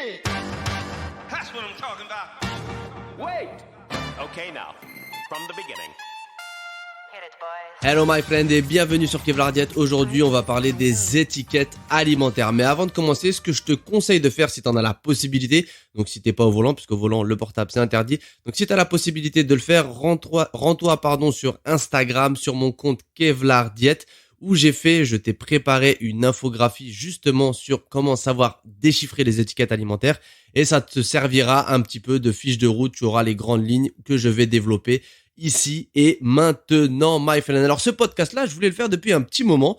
That's what I'm talking about. Wait! Okay, now, from the beginning. Hello my friend et bienvenue sur Kevlar Diet. Aujourd'hui on va parler des étiquettes alimentaires. Mais avant de commencer, ce que je te conseille de faire si tu en as la possibilité, donc si t'es pas au volant, puisqu'au volant le portable c'est interdit, donc si tu as la possibilité de le faire, rends-toi sur Instagram, sur mon compte Kevlar Diet, où je t'ai préparé une infographie justement sur comment savoir déchiffrer les étiquettes alimentaires et ça te servira un petit peu de fiche de route. Tu auras les grandes lignes que je vais développer ici et maintenant, my friend. Alors ce podcast-là, je voulais le faire depuis un petit moment.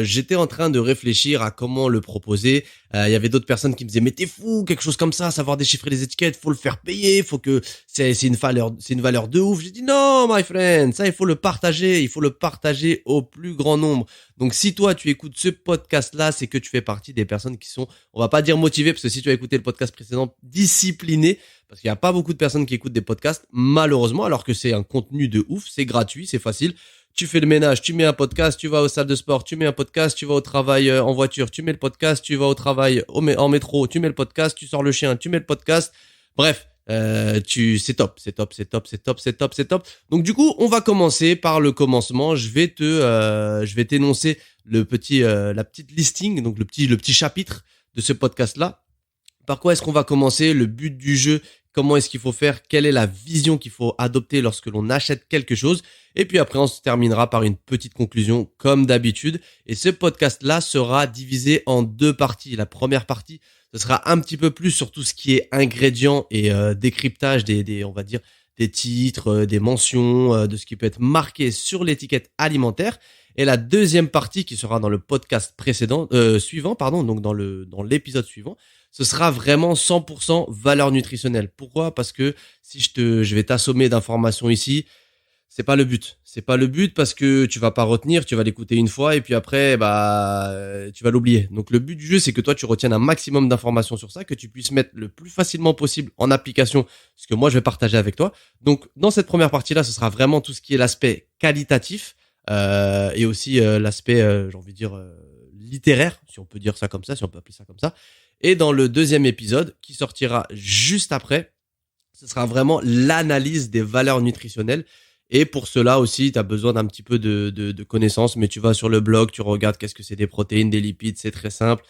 J'étais en train de réfléchir à comment le proposer. Il y avait d'autres personnes qui me disaient mais t'es fou, quelque chose comme ça, savoir déchiffrer les étiquettes, faut le faire payer, faut que c'est une valeur de ouf. J'ai dit non, my friend, ça il faut le partager au plus grand nombre. Donc si toi tu écoutes ce podcast-là, c'est que tu fais partie des personnes qui sont, on va pas dire motivées, parce que si tu as écouté le podcast précédent, disciplinées, parce qu'il y a pas beaucoup de personnes qui écoutent des podcasts, malheureusement, alors que c'est un contenu de ouf, c'est gratuit, c'est facile. Tu fais le ménage, tu mets un podcast, tu vas aux salles de sport, tu mets un podcast, tu vas au travail en voiture, tu mets le podcast, tu vas au travail en métro, tu mets le podcast, tu sors le chien, tu mets le podcast. Bref, c'est top. Donc du coup, on va commencer par le commencement. Je vais t'énoncer la petite listing, donc le petit chapitre de ce podcast-là. Par quoi est-ce qu'on va commencer? Le but du jeu, comment est-ce qu'il faut faire? Quelle est la vision qu'il faut adopter lorsque l'on achète quelque chose? Et puis après, on se terminera par une petite conclusion comme d'habitude. Et ce podcast-là sera divisé en deux parties. La première partie, ce sera un petit peu plus sur tout ce qui est ingrédients et décryptage on va dire, des titres, des mentions, de ce qui peut être marqué sur l'étiquette alimentaire. Et la deuxième partie qui sera dans le podcast suivant, donc dans l'épisode suivant, ce sera vraiment 100% valeur nutritionnelle. Pourquoi? Parce que si je vais t'assommer d'informations ici, c'est pas le but. C'est pas le but parce que tu vas pas retenir, tu vas l'écouter une fois et puis après, tu vas l'oublier. Donc le but du jeu, c'est que toi, tu retiennes un maximum d'informations sur ça, que tu puisses mettre le plus facilement possible en application ce que moi je vais partager avec toi. Donc dans cette première partie-là, ce sera vraiment tout ce qui est l'aspect qualitatif et aussi l'aspect, j'ai envie de dire, littéraire, si on peut dire ça comme ça, si on peut appeler ça comme ça. Et dans le deuxième épisode, qui sortira juste après, ce sera vraiment l'analyse des valeurs nutritionnelles. Et pour cela aussi, tu as besoin d'un petit peu de connaissances, mais tu vas sur le blog, tu regardes qu'est-ce que c'est des protéines, des lipides, c'est très simple.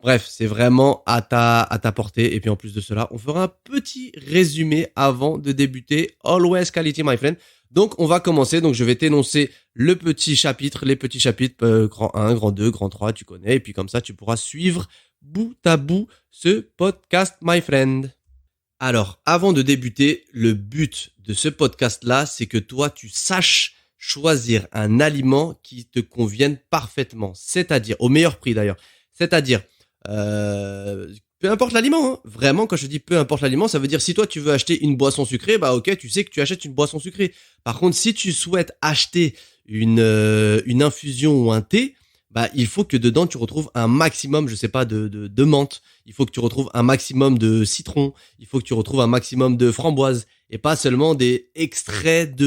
Bref, c'est vraiment à ta portée. Et puis en plus de cela, on fera un petit résumé avant de débuter. Always quality, my friend. Donc on va commencer. Donc je vais t'énoncer les petits chapitres, grand 1, grand 2, grand 3, tu connais. Et puis comme ça, tu pourras suivre bout à bout ce podcast, my friend. Alors, avant de débuter, le but de ce podcast-là, c'est que toi, tu saches choisir un aliment qui te convienne parfaitement. C'est-à-dire, au meilleur prix d'ailleurs. C'est-à-dire, peu importe l'aliment, hein. Vraiment, quand je dis peu importe l'aliment, ça veut dire si toi, tu veux acheter une boisson sucrée, ok, tu sais que tu achètes une boisson sucrée. Par contre, si tu souhaites acheter une infusion ou un thé, il faut que dedans tu retrouves un maximum, je sais pas, de menthe. Il faut que tu retrouves un maximum de citron. Il faut que tu retrouves un maximum de framboise et pas seulement des extraits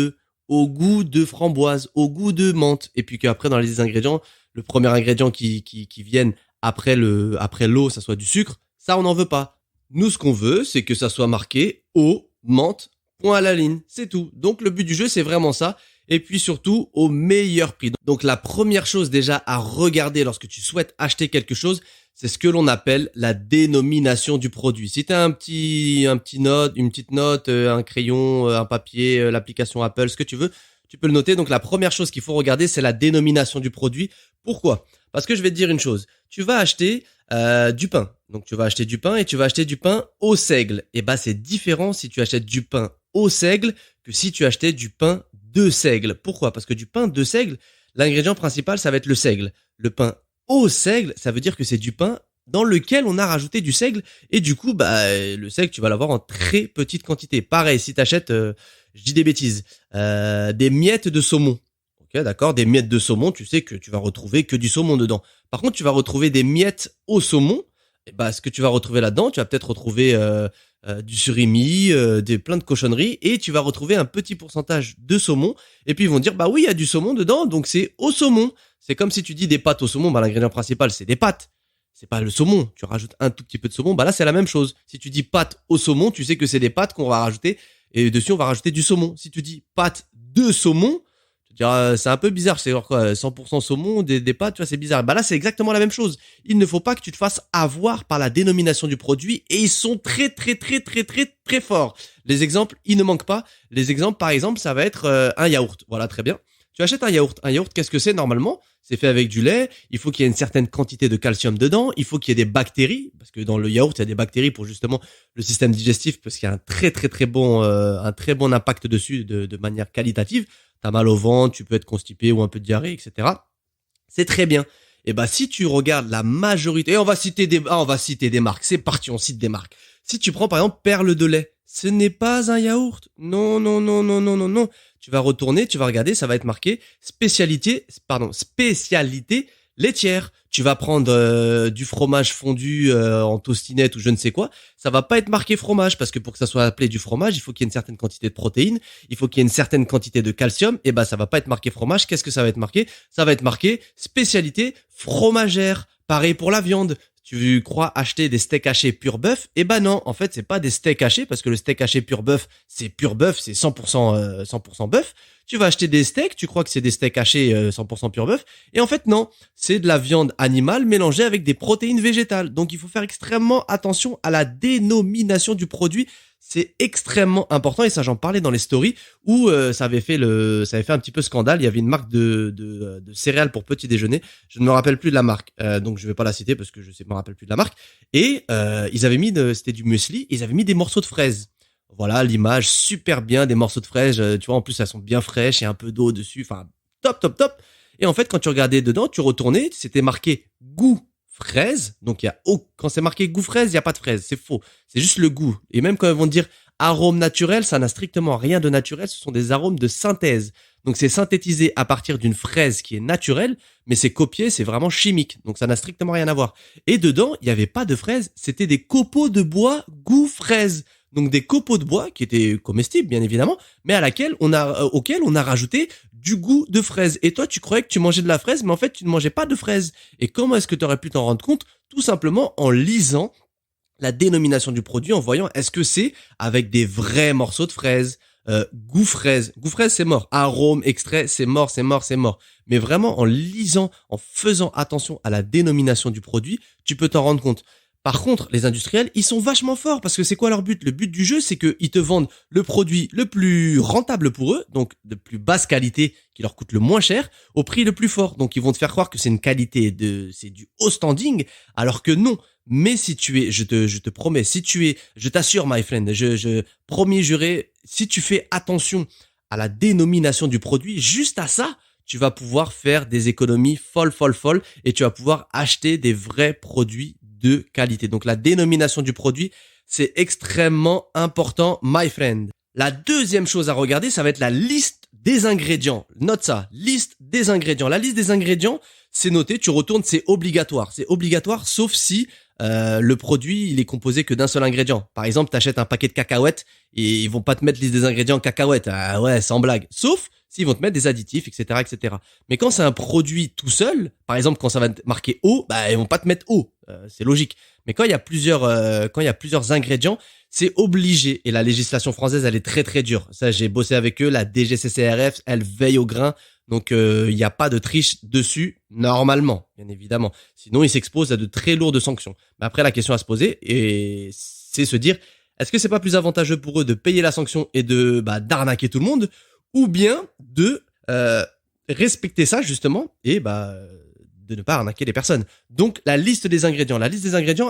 au goût de framboise, au goût de menthe. Et puis qu'après dans les ingrédients, le premier ingrédient qui vienne après l'eau, ça soit du sucre. Ça on n'en veut pas. Nous ce qu'on veut, c'est que ça soit marqué eau, menthe, point à la ligne. C'est tout. Donc le but du jeu c'est vraiment ça. Et puis surtout au meilleur prix. Donc la première chose déjà à regarder lorsque tu souhaites acheter quelque chose, c'est ce que l'on appelle la dénomination du produit. Si tu as une petite note, un crayon, un papier, l'application Apple, ce que tu veux, tu peux le noter. Donc la première chose qu'il faut regarder, c'est la dénomination du produit. Pourquoi? Parce que je vais te dire une chose. Tu vas acheter du pain. Donc tu vas acheter du pain et tu vas acheter du pain au seigle. Et c'est différent si tu achètes du pain au seigle que si tu achetais du pain de seigle. Pourquoi? Parce que du pain de seigle, l'ingrédient principal, ça va être le seigle. Le pain au seigle, ça veut dire que c'est du pain dans lequel on a rajouté du seigle. Et du coup, le seigle, tu vas l'avoir en très petite quantité. Pareil, si tu achètes, je dis des bêtises, des miettes de saumon. Ok, d'accord? Des miettes de saumon, tu sais que tu vas retrouver que du saumon dedans. Par contre, tu vas retrouver des miettes au saumon. Et ce que tu vas retrouver là-dedans, tu vas peut-être retrouver du surimi, plein de cochonneries, et tu vas retrouver un petit pourcentage de saumon. Et puis ils vont dire oui, il y a du saumon dedans, donc c'est au saumon. C'est comme si tu dis des pâtes au saumon, l'ingrédient principal c'est des pâtes. c'est pas le saumon. Tu rajoutes un tout petit peu de saumon. Bah là, c'est la même chose. Si tu dis pâtes au saumon, tu sais que c'est des pâtes qu'on va rajouter et dessus, on va rajouter du saumon. Si tu dis pâtes de saumon, tu te diras, c'est un peu bizarre. C'est genre quoi, 100% saumon, des pâtes, tu vois, c'est bizarre. Bah là, c'est exactement la même chose. Il ne faut pas que tu te fasses avoir par la dénomination du produit et ils sont très, très, très, très, très, très forts. Les exemples, ils ne manquent pas. Les exemples, par exemple, ça va être un yaourt. Voilà, très bien. Tu achètes un yaourt. Un yaourt, qu'est-ce que c'est normalement? C'est fait avec du lait. Il faut qu'il y ait une certaine quantité de calcium dedans. Il faut qu'il y ait des bactéries, parce que dans le yaourt, il y a des bactéries pour justement le système digestif, parce qu'il y a un très très très bon impact dessus de manière qualitative. T'as mal au ventre, tu peux être constipé ou un peu de diarrhée, etc. C'est très bien. Et bah si tu regardes la majorité, et on va citer des marques. C'est parti, on cite des marques. Si tu prends par exemple Perle de lait, ce n'est pas un yaourt. Non, non, non, non, non, non, non. Tu vas retourner, tu vas regarder, ça va être marqué spécialité laitière. Tu vas prendre du fromage fondu en tostinette ou je ne sais quoi. Ça va pas être marqué fromage parce que pour que ça soit appelé du fromage, il faut qu'il y ait une certaine quantité de protéines, il faut qu'il y ait une certaine quantité de calcium. Et bah ça va pas être marqué fromage. Qu'est-ce que ça va être marqué? Ça va être marqué spécialité fromagère. Pareil pour la viande. Tu crois acheter des steaks hachés pur bœuf? Eh ben non, en fait, c'est pas des steaks hachés parce que le steak haché pur bœuf, c'est 100% bœuf. Tu vas acheter des steaks, tu crois que c'est des steaks hachés 100% pur bœuf et en fait non, c'est de la viande animale mélangée avec des protéines végétales. Donc il faut faire extrêmement attention à la dénomination du produit. C'est extrêmement important et ça j'en parlais dans les stories où ça avait fait un petit peu scandale. Il y avait une marque de céréales pour petit déjeuner. Je ne me rappelle plus de la marque, donc je vais pas la citer parce que je me rappelle plus de la marque. Et ils avaient mis c'était du muesli. Ils avaient mis des morceaux de fraises. Voilà l'image super bien des morceaux de fraises. Tu vois en plus elles sont bien fraîches et un peu d'eau dessus. Enfin top top top. Et en fait quand tu regardais dedans, tu retournais, c'était marqué goût fraise, donc quand c'est marqué goût fraise, il y a pas de fraise, c'est faux. C'est juste le goût. Et même quand ils vont te dire arôme naturel, ça n'a strictement rien de naturel, ce sont des arômes de synthèse. Donc c'est synthétisé à partir d'une fraise qui est naturelle, mais c'est copié, c'est vraiment chimique. Donc ça n'a strictement rien à voir. Et dedans, il y avait pas de fraises, c'était des copeaux de bois goût fraise. Donc des copeaux de bois qui étaient comestibles bien évidemment, mais auxquels on a rajouté du goût de fraise. Et toi, tu croyais que tu mangeais de la fraise, mais en fait, tu ne mangeais pas de fraise. Et comment est-ce que tu aurais pu t'en rendre compte? Tout simplement en lisant la dénomination du produit, en voyant est-ce que c'est avec des vrais morceaux de fraise. Goût fraise, c'est mort. Arôme, extrait, c'est mort. Mais vraiment, en lisant, en faisant attention à la dénomination du produit, tu peux t'en rendre compte. Par contre, les industriels, ils sont vachement forts parce que c'est quoi leur but? Le but du jeu, c'est qu'ils te vendent le produit le plus rentable pour eux, donc de plus basse qualité qui leur coûte le moins cher, au prix le plus fort. Donc ils vont te faire croire que c'est une qualité c'est du haut standing, alors que non. Mais si tu es, je te promets, je t'assure, my friend, je promets juré, si tu fais attention à la dénomination du produit, juste à ça, tu vas pouvoir faire des économies folles et tu vas pouvoir acheter des vrais produits de qualité. Donc la dénomination du produit, c'est extrêmement important, my friend. La deuxième chose à regarder, ça va être la liste des ingrédients. Note ça, liste des ingrédients. La liste des ingrédients, c'est noté, tu retournes, c'est obligatoire. C'est obligatoire sauf si le produit, il est composé que d'un seul ingrédient. Par exemple, t'achètes un paquet de cacahuètes et ils vont pas te mettre liste des ingrédients cacahuètes. Ah ouais, sans blague. Sauf s'ils vont te mettre des additifs, etc., etc. Mais quand c'est un produit tout seul, par exemple, quand ça va marquer eau, bah, ils vont pas te mettre eau. C'est logique. Mais quand il y a plusieurs ingrédients, c'est obligé. Et la législation française, elle est très, très dure. Ça, j'ai bossé avec eux. La DGCCRF, elle veille au grain. Donc, il n'y a pas de triche dessus, normalement, bien évidemment. Sinon, ils s'exposent à de très lourdes sanctions. Mais après, la question à se poser, et c'est se dire, est-ce que c'est pas plus avantageux pour eux de payer la sanction et d'arnaquer tout le monde, ou bien de respecter ça, justement, et de ne pas arnaquer les personnes. Donc, la liste des ingrédients,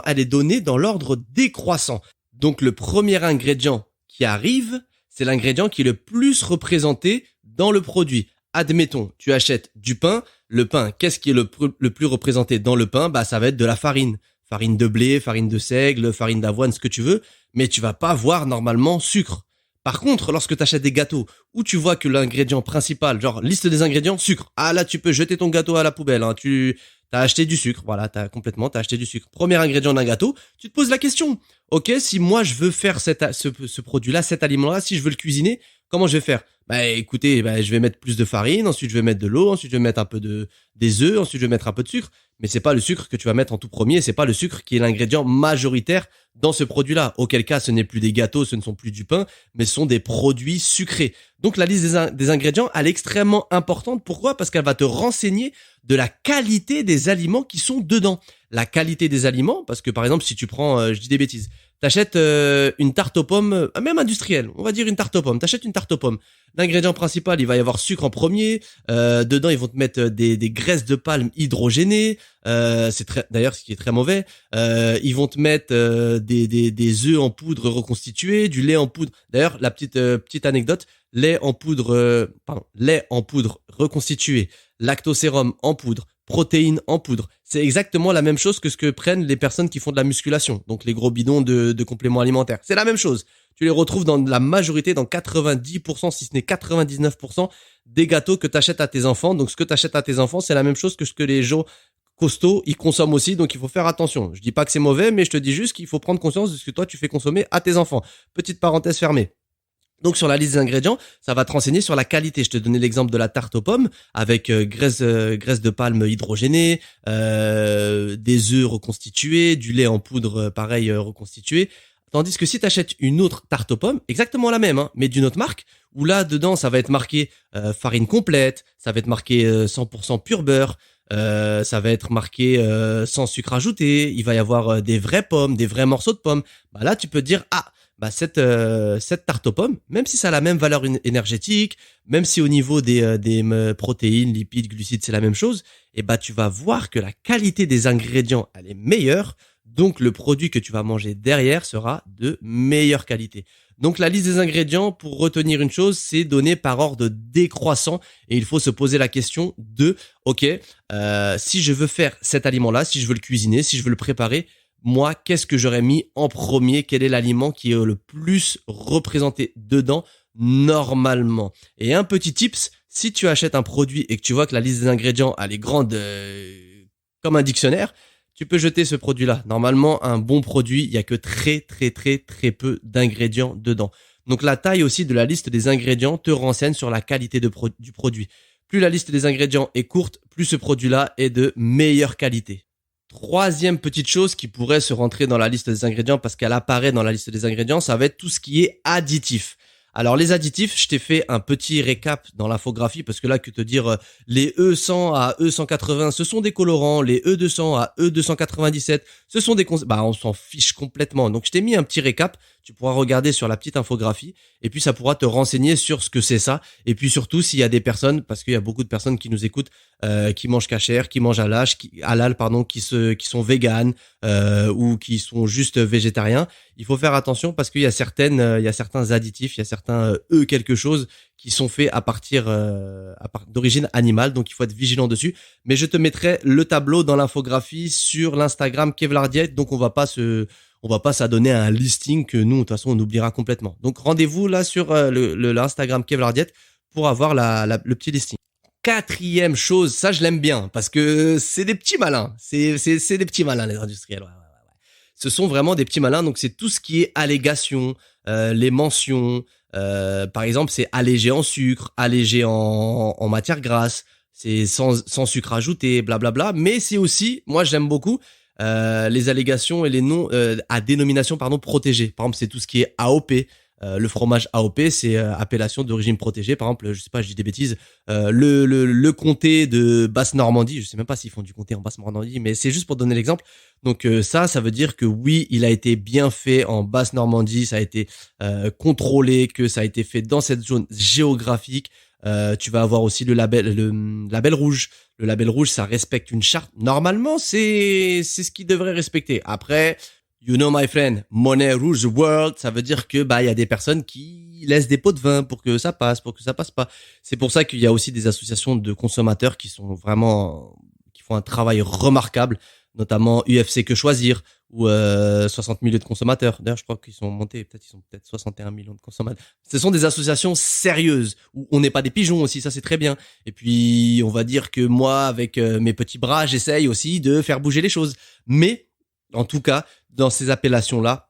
elle est donnée dans l'ordre décroissant. Donc, le premier ingrédient qui arrive, c'est l'ingrédient qui est le plus représenté dans le produit. Admettons, tu achètes du pain. Le pain, qu'est-ce qui est le plus représenté dans le pain? Ça va être de la farine. Farine de blé, farine de seigle, farine d'avoine, ce que tu veux. Mais tu vas pas voir normalement sucre. Par contre, lorsque tu achètes des gâteaux où tu vois que l'ingrédient principal, genre liste des ingrédients, sucre. Ah là, tu peux jeter ton gâteau à la poubelle. Hein. Tu as acheté du sucre. Voilà, t'as acheté du sucre. Premier ingrédient d'un gâteau, tu te poses la question. Ok, si moi je veux faire ce produit-là, cet aliment-là, si je veux le cuisiner, comment je vais faire? Bah écoutez, bah, je vais mettre plus de farine, ensuite je vais mettre de l'eau, ensuite je vais mettre un peu des œufs, ensuite je vais mettre un peu de sucre. Mais c'est pas le sucre que tu vas mettre en tout premier, c'est pas le sucre qui est l'ingrédient majoritaire dans ce produit-là. Auquel cas, ce n'est plus des gâteaux, ce ne sont plus du pain, mais ce sont des produits sucrés. Donc la liste des ingrédients, elle est extrêmement importante. Pourquoi? Parce qu'elle va te renseigner de la qualité des aliments qui sont dedans. La qualité des aliments, parce que par exemple, si tu prends, je dis des bêtises, t'achètes une tarte aux pommes, même industrielle, on va dire une tarte aux pommes. T'achètes une tarte aux pommes. L'ingrédient principal, il va y avoir sucre en premier. Dedans, ils vont te mettre des graisses de palme hydrogénées. D'ailleurs, ce qui est très mauvais. Ils vont te mettre des œufs en poudre reconstitués, du lait en poudre. D'ailleurs, la petite anecdote, lait en poudre reconstitué, lactosérum en poudre, protéines en poudre. C'est exactement la même chose que ce que prennent les personnes qui font de la musculation. Donc les gros bidons de compléments alimentaires. C'est la même chose. Tu les retrouves dans la majorité, dans 90%, si ce n'est 99% des gâteaux que tu achètes à tes enfants. Donc ce que tu achètes à tes enfants, c'est la même chose que ce que les gens costauds, ils consomment aussi. Donc il faut faire attention. Je dis pas que c'est mauvais, mais je te dis juste qu'il faut prendre conscience de ce que toi tu fais consommer à tes enfants. Petite parenthèse fermée. Donc sur la liste des ingrédients, ça va te renseigner sur la qualité. Je te donnais l'exemple de la tarte aux pommes avec graisse de palme hydrogénée, des œufs reconstitués, du lait en poudre pareil reconstitué. Tandis que si tu achètes une autre tarte aux pommes, exactement la même, hein, mais d'une autre marque, où là dedans ça va être marqué farine complète, ça va être marqué 100% pur beurre, ça va être marqué sans sucre ajouté, il va y avoir des vraies pommes, des vrais morceaux de pommes. Bah là tu peux te dire cette tarte aux pommes, même si ça a la même valeur énergétique, même si au niveau des protéines, lipides, glucides, c'est la même chose, et bah tu vas voir que la qualité des ingrédients, elle est meilleure, donc le produit que tu vas manger derrière sera de meilleure qualité. Donc la liste des ingrédients, pour retenir une chose, c'est donné par ordre décroissant et il faut se poser la question de, si je veux faire cet aliment-là, si je veux le cuisiner, si je veux le préparer, moi, qu'est-ce que j'aurais mis en premier? Quel est l'aliment qui est le plus représenté dedans normalement? Et un petit tips, si tu achètes un produit et que tu vois que la liste des ingrédients elle est grande comme un dictionnaire, tu peux jeter ce produit-là. Normalement, un bon produit, il y a que très peu d'ingrédients dedans. Donc la taille aussi de la liste des ingrédients te renseigne sur la qualité du produit. Plus la liste des ingrédients est courte, plus ce produit-là est de meilleure qualité. Troisième petite chose qui pourrait se rentrer dans la liste des ingrédients parce qu'elle apparaît dans la liste des ingrédients, ça va être tout ce qui est additif. Alors les additifs, je t'ai fait un petit récap dans l'infographie parce que là que te dire les E100 à E180, ce sont des colorants, les E200 à E297, ce sont des on s'en fiche complètement. Donc je t'ai mis un petit récap, tu pourras regarder sur la petite infographie et puis ça pourra te renseigner sur ce que c'est ça et puis surtout s'il y a des personnes parce qu'il y a beaucoup de personnes qui nous écoutent qui mangent cachère, qui mangent halal, qui sont véganes ou qui sont juste végétariens. Il faut faire attention parce qu'il y a certains additifs, il y a certains quelque chose qui sont faits à partir d'origine animale, donc il faut être vigilant dessus. Mais je te mettrai le tableau dans l'infographie sur l'Instagram Kevlar Diet, donc on va pas s'adonner à un listing que nous de toute façon on oubliera complètement. Donc rendez-vous là sur l'Instagram Kevlar Diet pour avoir le petit listing. Quatrième chose, ça je l'aime bien parce que c'est des petits malins, c'est des petits malins les industriels. Ouais. Ce sont vraiment des petits malins, donc c'est tout ce qui est allégation, les mentions. Par exemple, c'est allégé en sucre, allégé en matière grasse, c'est sans sucre ajouté, blablabla. Mais c'est aussi, moi j'aime beaucoup les allégations et les noms à dénomination protégée. Par exemple, c'est tout ce qui est AOP. Le fromage AOP, c'est appellation d'origine protégée. Par exemple, je sais pas, je dis des bêtises. Le comté de Basse-Normandie, je sais même pas s'ils font du comté en Basse-Normandie, mais c'est juste pour donner l'exemple. Donc ça veut dire que oui, il a été bien fait en Basse-Normandie, ça a été contrôlé, que ça a été fait dans cette zone géographique. Tu vas avoir aussi le label rouge. Le label rouge, ça respecte une charte. Normalement, c'est ce qu'il devrait respecter. Après, you know my friend, money rules the world, ça veut dire que il y a des personnes qui laissent des pots de vin pour que ça passe pas. C'est pour ça qu'il y a aussi des associations de consommateurs qui font un travail remarquable, notamment UFC Que Choisir ou 60 millions de consommateurs. D'ailleurs, je crois qu'ils sont montés, ils sont peut-être 61 millions de consommateurs. Ce sont des associations sérieuses où on n'est pas des pigeons aussi, ça c'est très bien. Et puis on va dire que moi avec mes petits bras, j'essaye aussi de faire bouger les choses. Mais en tout cas, dans ces appellations-là,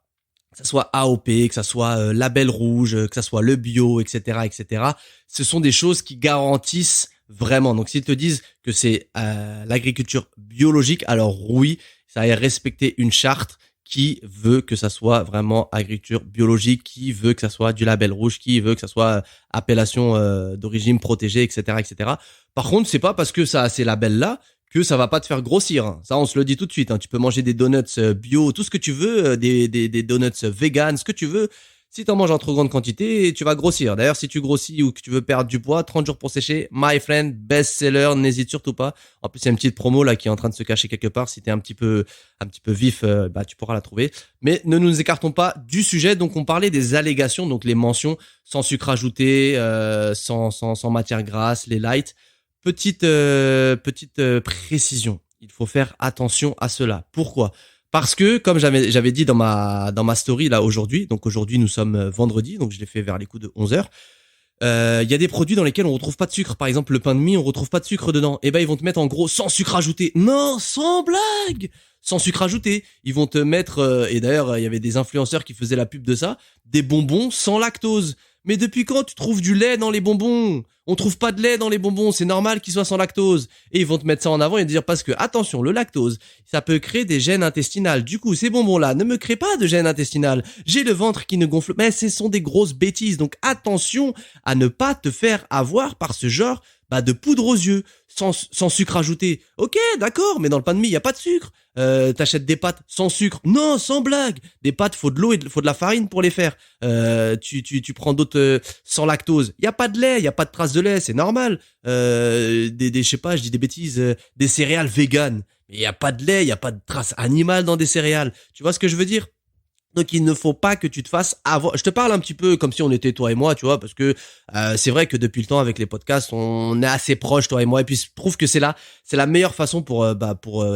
que ça soit AOP, que ça soit label rouge, que ça soit le bio, etc., etc. Ce sont des choses qui garantissent vraiment. Donc, s'ils te disent que c'est l'agriculture biologique, alors oui, ça va respecter une charte qui veut que ça soit vraiment agriculture biologique, qui veut que ça soit du label rouge, qui veut que ça soit appellation d'origine protégée, etc., etc. Par contre, c'est pas parce que ça a ces labels-là que ça va pas te faire grossir. Hein. Ça, on se le dit tout de suite. Hein. Tu peux manger des donuts bio, tout ce que tu veux, des donuts vegan, ce que tu veux. Si t'en manges en trop grande quantité, tu vas grossir. D'ailleurs, si tu grossis ou que tu veux perdre du poids, 30 jours pour sécher, my friend, best-seller, n'hésite surtout pas. En plus, il y a une petite promo là qui est en train de se cacher quelque part. Si t'es un petit peu vif, tu pourras la trouver. Mais ne nous écartons pas du sujet. Donc, on parlait des allégations, donc les mentions sans sucre ajouté, sans matière grasse, les light. Petite précision. Il faut faire attention à cela. Pourquoi ? Parce que, comme j'avais dit dans ma story là aujourd'hui, donc aujourd'hui nous sommes vendredi, donc je l'ai fait vers les coups de 11h, il y a des produits dans lesquels on retrouve pas de sucre. Par exemple, le pain de mie, on retrouve pas de sucre dedans. Et ben ils vont te mettre en gros sans sucre ajouté. Non, sans blague, sans sucre ajouté. Ils vont te mettre, et d'ailleurs il y avait des influenceurs qui faisaient la pub de ça, des bonbons sans lactose. Mais depuis quand tu trouves du lait dans les bonbons ? On trouve pas de lait dans les bonbons, c'est normal qu'ils soient sans lactose. Et ils vont te mettre ça en avant et te dire parce que, attention, le lactose, ça peut créer des gènes intestinales. Du coup, ces bonbons-là ne me créent pas de gènes intestinales. J'ai le ventre qui ne gonfle. Mais ce sont des grosses bêtises. Donc attention à ne pas te faire avoir par ce genre de poudre aux yeux, sans sucre ajouté. Ok, d'accord, mais dans le pain de mie, il y a pas de sucre. T'achètes des pâtes sans sucre. Non, sans blague. Des pâtes, faut de l'eau et faut de la farine pour les faire. Tu prends d'autres sans lactose. Il y a pas de lait, il y a pas de traces de lait, c'est normal. Je sais pas, je dis des bêtises, des céréales véganes. Mais il y a pas de lait, il y a pas de traces animales dans des céréales. Tu vois ce que je veux dire ? Donc il ne faut pas que tu te fasses avoir. Je te parle un petit peu comme si on était toi et moi, tu vois, parce que c'est vrai que depuis le temps avec les podcasts, on est assez proches toi et moi, et puis je trouve que c'est la meilleure façon pour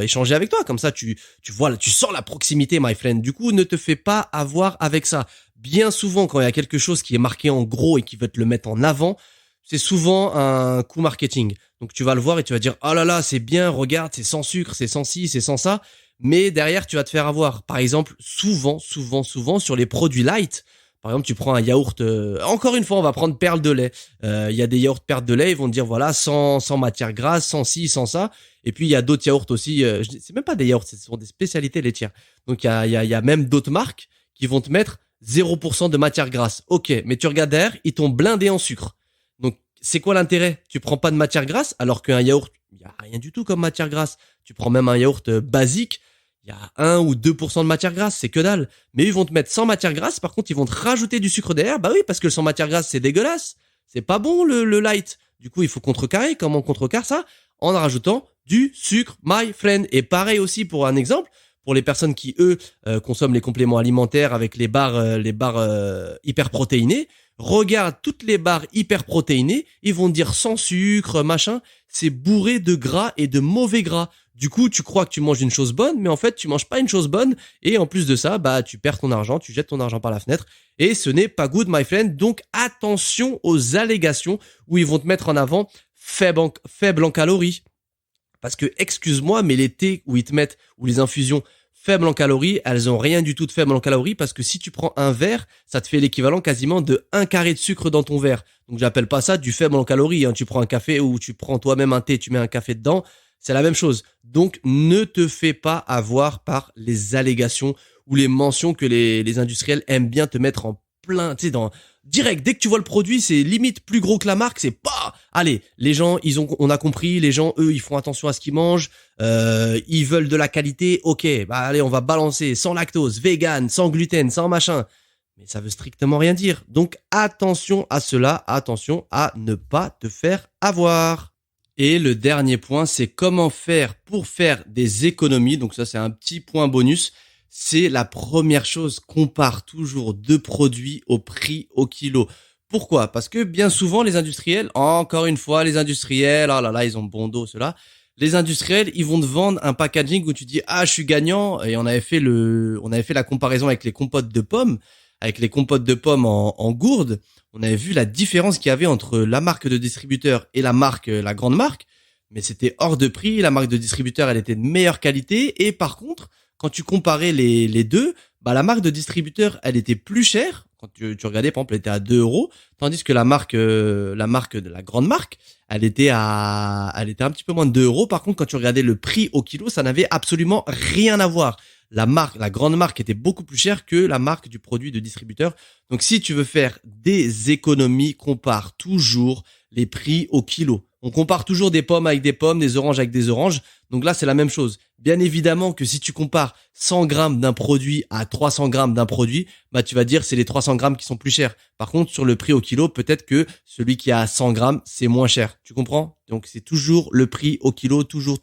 échanger avec toi. Comme ça, tu vois, tu sens la proximité, my friend. Du coup, ne te fais pas avoir avec ça. Bien souvent, quand il y a quelque chose qui est marqué en gros et qui veut te le mettre en avant, c'est souvent un coup marketing. Donc tu vas le voir et tu vas dire oh là là, c'est bien, regarde, c'est sans sucre, c'est sans ci, c'est sans ça. Mais derrière, tu vas te faire avoir. Par exemple, souvent, sur les produits light, par exemple, tu prends un yaourt, encore une fois, on va prendre perle de lait. Il y a des yaourts perle de lait, ils vont te dire, voilà, sans matière grasse, sans ci, sans ça. Et puis, il y a d'autres yaourts aussi, c'est même pas des yaourts, ce sont des spécialités laitières. Donc, il y a même d'autres marques qui vont te mettre 0% de matière grasse. Ok, mais tu regardes derrière, ils t'ont blindé en sucre. Donc, c'est quoi l'intérêt ? Tu prends pas de matière grasse, alors qu'un yaourt, il y a rien du tout comme matière grasse. Tu prends même un yaourt basique, il y a 1 ou 2% de matière grasse, c'est que dalle. Mais ils vont te mettre sans matière grasse, par contre, ils vont te rajouter du sucre derrière. Bah oui, parce que le sans matière grasse, c'est dégueulasse. C'est pas bon, le light. Du coup, il faut contrecarrer. Comment on contrecarre ça ? En rajoutant du sucre, my friend. Et pareil aussi pour un exemple, pour les personnes qui, eux, consomment les compléments alimentaires avec les barres hyper protéinées. Regarde toutes les barres hyper protéinées, ils vont te dire sans sucre, machin. C'est bourré de gras et de mauvais gras. Du coup, tu crois que tu manges une chose bonne, mais en fait, tu manges pas une chose bonne. Et en plus de ça, tu perds ton argent, tu jettes ton argent par la fenêtre. Et ce n'est pas good, my friend. Donc, attention aux allégations où ils vont te mettre en avant faible en calories. Parce que, excuse-moi, mais les thés où ils te mettent, ou les infusions faibles en calories, elles ont rien du tout de faible en calories parce que si tu prends un verre, ça te fait l'équivalent quasiment de 1 carré de sucre dans ton verre. Donc, j'appelle pas ça du faible en calories. Hein. Tu prends un café ou tu prends toi-même un thé, tu mets un café dedans. C'est la même chose. Donc, ne te fais pas avoir par les allégations ou les mentions que les industriels aiment bien te mettre en plein, tu sais, direct. Dès que tu vois le produit, c'est limite plus gros que la marque, c'est pas. Allez, les gens, on a compris, les gens, eux, ils font attention à ce qu'ils mangent, ils veulent de la qualité. Ok, allez, on va balancer sans lactose, vegan, sans gluten, sans machin. Mais ça veut strictement rien dire. Donc, attention à cela, attention à ne pas te faire avoir. Et le dernier point, c'est comment faire pour faire des économies. Donc ça, c'est un petit point bonus. C'est la première chose, compare toujours 2 produits au prix au kilo. Pourquoi ? Parce que bien souvent, les industriels, encore une fois, les industriels, oh là là, ils ont bon dos, ceux-là. Les industriels, ils vont te vendre un packaging où tu dis, ah, je suis gagnant. Et on avait fait la comparaison avec les compotes de pommes, en gourde. On avait vu la différence qu'il y avait entre la marque de distributeur et la grande marque, mais c'était hors de prix. La marque de distributeur, elle était de meilleure qualité, et par contre, quand tu comparais les deux, bah la marque de distributeur, elle était plus chère. Quand tu regardais, par exemple, elle était à 2 euros, tandis que la marque de la grande marque, elle était un petit peu moins de 2 euros. Par contre, quand tu regardais le prix au kilo, ça n'avait absolument rien à voir. La grande marque était beaucoup plus chère que la marque du produit de distributeur. Donc, si tu veux faire des économies, compare toujours les prix au kilo. On compare toujours des pommes avec des pommes, des oranges avec des oranges. Donc là, c'est la même chose. Bien évidemment que si tu compares 100 grammes d'un produit à 300 grammes d'un produit, bah tu vas dire c'est les 300 grammes qui sont plus chers. Par contre, sur le prix au kilo, peut-être que celui qui a 100 grammes, c'est moins cher. Tu comprends? Donc c'est toujours le prix au kilo, toujours,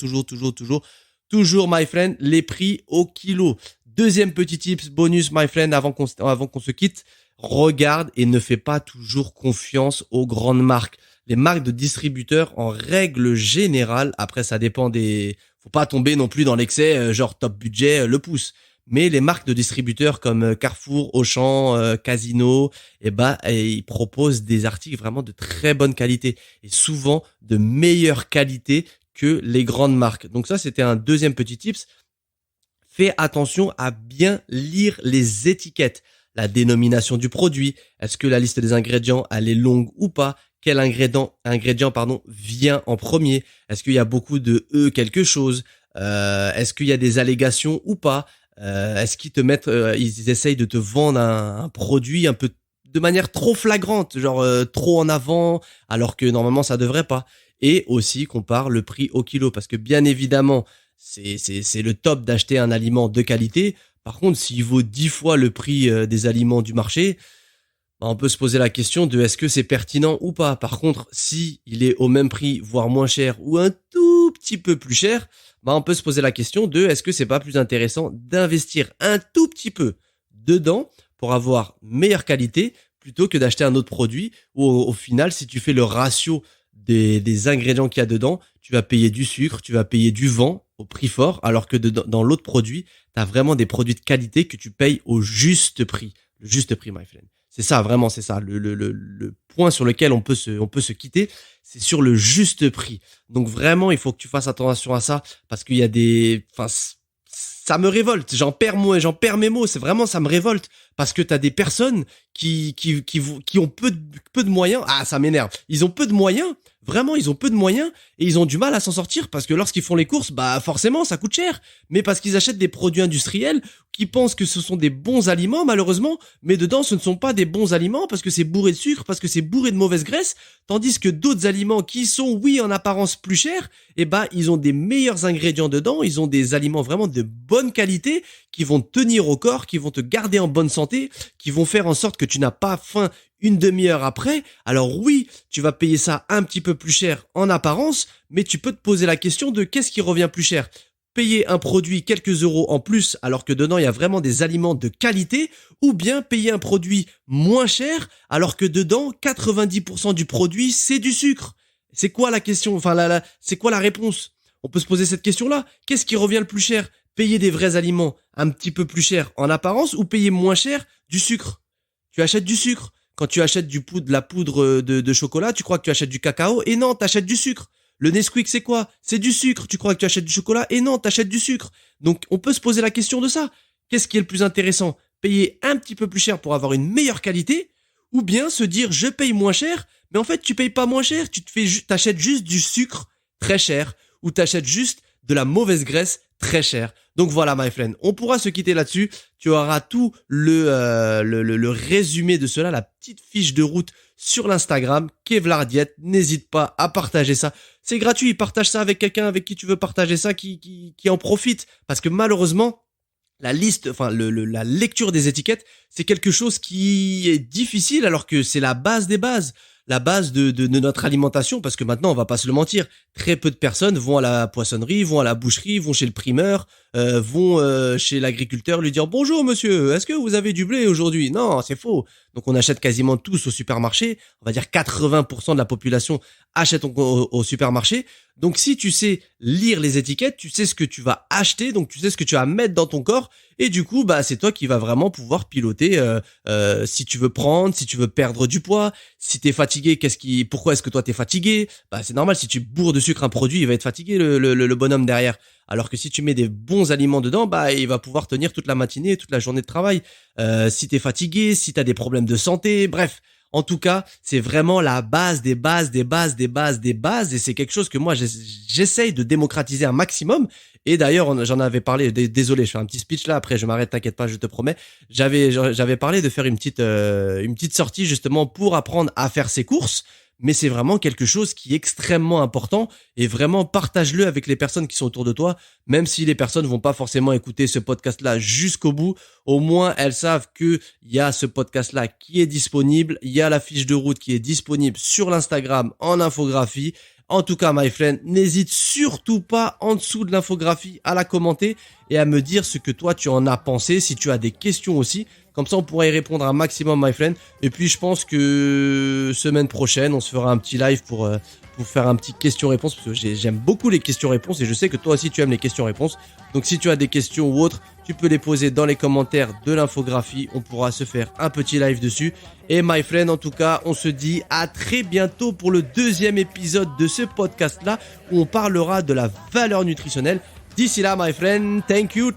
my friend, les prix au kilo. Deuxième petit tips, bonus, my friend, avant qu'on se quitte, regarde et ne fais pas toujours confiance aux grandes marques. Les marques de distributeurs, en règle générale, après ça dépend faut pas tomber non plus dans l'excès, genre top budget, le pouce. Mais les marques de distributeurs comme Carrefour, Auchan, Casino, ils proposent des articles vraiment de très bonne qualité et souvent de meilleure qualité que les grandes marques. Donc ça, c'était un deuxième petit tips. Fais attention à bien lire les étiquettes. La dénomination du produit. Est-ce que la liste des ingrédients, elle est longue ou pas? Quel ingrédient vient en premier? Est-ce qu'il y a beaucoup de quelque chose? Est-ce qu'il y a des allégations ou pas? Est-ce qu'ils te mettent, ils essayent de te vendre un produit un peu de manière trop flagrante, genre trop en avant, alors que normalement ça devrait pas. Et aussi compare le prix au kilo, parce que bien évidemment c'est le top d'acheter un aliment de qualité. Par contre, s'il vaut 10 fois le prix des aliments du marché, bah, on peut se poser la question de est-ce que c'est pertinent ou pas. Par contre, si il est au même prix, voire moins cher ou un tout petit peu plus cher, bah, on peut se poser la question de est-ce que c'est pas plus intéressant d'investir un tout petit peu dedans pour avoir meilleure qualité plutôt que d'acheter un autre produit où au final, si tu fais le ratio des ingrédients qu'il y a dedans, tu vas payer du sucre, tu vas payer du vent au prix fort, alors que dans l'autre produit, tu as vraiment des produits de qualité que tu payes au juste prix. Le juste prix, my friend. C'est ça, vraiment, c'est ça. Le point sur lequel on peut se quitter, c'est sur le juste prix. Donc vraiment, il faut que tu fasses attention à ça, parce qu'il y a ça me révolte. J'en perds mes mots. C'est vraiment, ça me révolte. Parce que t'as des personnes qui ont peu de moyens. Ah, ça m'énerve. Ils ont peu de moyens. Vraiment, ils ont peu de moyens et ils ont du mal à s'en sortir parce que lorsqu'ils font les courses, bah forcément, ça coûte cher. Mais parce qu'ils achètent des produits industriels qui pensent que ce sont des bons aliments, malheureusement, mais dedans, ce ne sont pas des bons aliments parce que c'est bourré de sucre, parce que c'est bourré de mauvaise graisse, tandis que d'autres aliments qui sont, oui, en apparence plus chers, ils ont des meilleurs ingrédients dedans, ils ont des aliments vraiment de bonne qualité qui vont tenir au corps, qui vont te garder en bonne santé, qui vont faire en sorte que tu n'as pas faim une demi-heure après. Alors oui, tu vas payer ça un petit peu plus cher en apparence, mais tu peux te poser la question de qu'est-ce qui revient plus cher? Payer un produit quelques euros en plus alors que dedans il y a vraiment des aliments de qualité, ou bien payer un produit moins cher alors que dedans 90% du produit c'est du sucre. C'est quoi la question? Enfin c'est quoi la réponse? On peut se poser cette question-là. Qu'est-ce qui revient le plus cher? Payer des vrais aliments un petit peu plus cher en apparence ou payer moins cher du sucre? Tu achètes du sucre. Quand tu achètes de la poudre de chocolat, tu crois que tu achètes du cacao et non, t'achètes du sucre. Le Nesquik, c'est quoi? C'est du sucre. Tu crois que tu achètes du chocolat et non, t'achètes du sucre. Donc, on peut se poser la question de ça. Qu'est-ce qui est le plus intéressant? Payer un petit peu plus cher pour avoir une meilleure qualité, ou bien se dire je paye moins cher, mais en fait tu payes pas moins cher, t'achètes juste du sucre très cher, ou t'achètes juste de la mauvaise graisse très chère. Donc voilà, my friend, on pourra se quitter là-dessus. Tu auras tout le résumé de cela, la petite fiche de route sur l'Instagram, Kevlar Diet. N'hésite pas à partager ça. C'est gratuit, partage ça avec quelqu'un avec qui tu veux partager ça, qui en profite. Parce que malheureusement, la lecture des étiquettes, c'est quelque chose qui est difficile alors que c'est la base des bases. La base de notre alimentation, parce que maintenant, on va pas se le mentir, très peu de personnes vont à la poissonnerie, vont à la boucherie, vont chez le primeur, vont chez l'agriculteur lui dire « Bonjour monsieur, est-ce que vous avez du blé aujourd'hui ?» Non, c'est faux. Donc on achète quasiment tous au supermarché, on va dire 80% de la population achète au supermarché. Donc si tu sais lire les étiquettes, tu sais ce que tu vas acheter, donc tu sais ce que tu vas mettre dans ton corps, et du coup bah c'est toi qui vas vraiment pouvoir piloter si tu veux prendre, si tu veux perdre du poids, si t'es fatigué, pourquoi est-ce que toi t'es fatigué? Bah c'est normal, si tu bourres de sucre un produit, il va être fatigué le bonhomme derrière. Alors que si tu mets des bons aliments dedans, bah il va pouvoir tenir toute la matinée et toute la journée de travail. Si t'es fatigué, si t'as des problèmes de santé, bref. En tout cas, c'est vraiment la base des bases, et c'est quelque chose que moi j'essaye de démocratiser un maximum. Et d'ailleurs, j'en avais parlé. Désolé, je fais un petit speech là. Après, je m'arrête, t'inquiète pas, je te promets. J'avais parlé de faire une petite sortie justement pour apprendre à faire ses courses. Mais c'est vraiment quelque chose qui est extrêmement important, et vraiment partage-le avec les personnes qui sont autour de toi, même si les personnes vont pas forcément écouter ce podcast-là jusqu'au bout. Au moins, elles savent que il y a ce podcast-là qui est disponible, il y a la fiche de route qui est disponible sur l'Instagram en infographie. En tout cas, my friend, n'hésite surtout pas en dessous de l'infographie à la commenter et à me dire ce que toi tu en as pensé, si tu as des questions aussi. Comme ça, on pourra y répondre un maximum, my friend. Et puis, je pense que semaine prochaine, on se fera un petit live pour faire un petit question-réponse, parce que j'aime beaucoup les questions-réponses et je sais que toi aussi tu aimes les questions-réponses. Donc, si tu as des questions ou autres, tu peux les poser dans les commentaires de l'infographie. On pourra se faire un petit live dessus. Et my friend, en tout cas, on se dit à très bientôt pour le 2e épisode de ce podcast-là, où on parlera de la valeur nutritionnelle. D'ici là, my friend, thank you.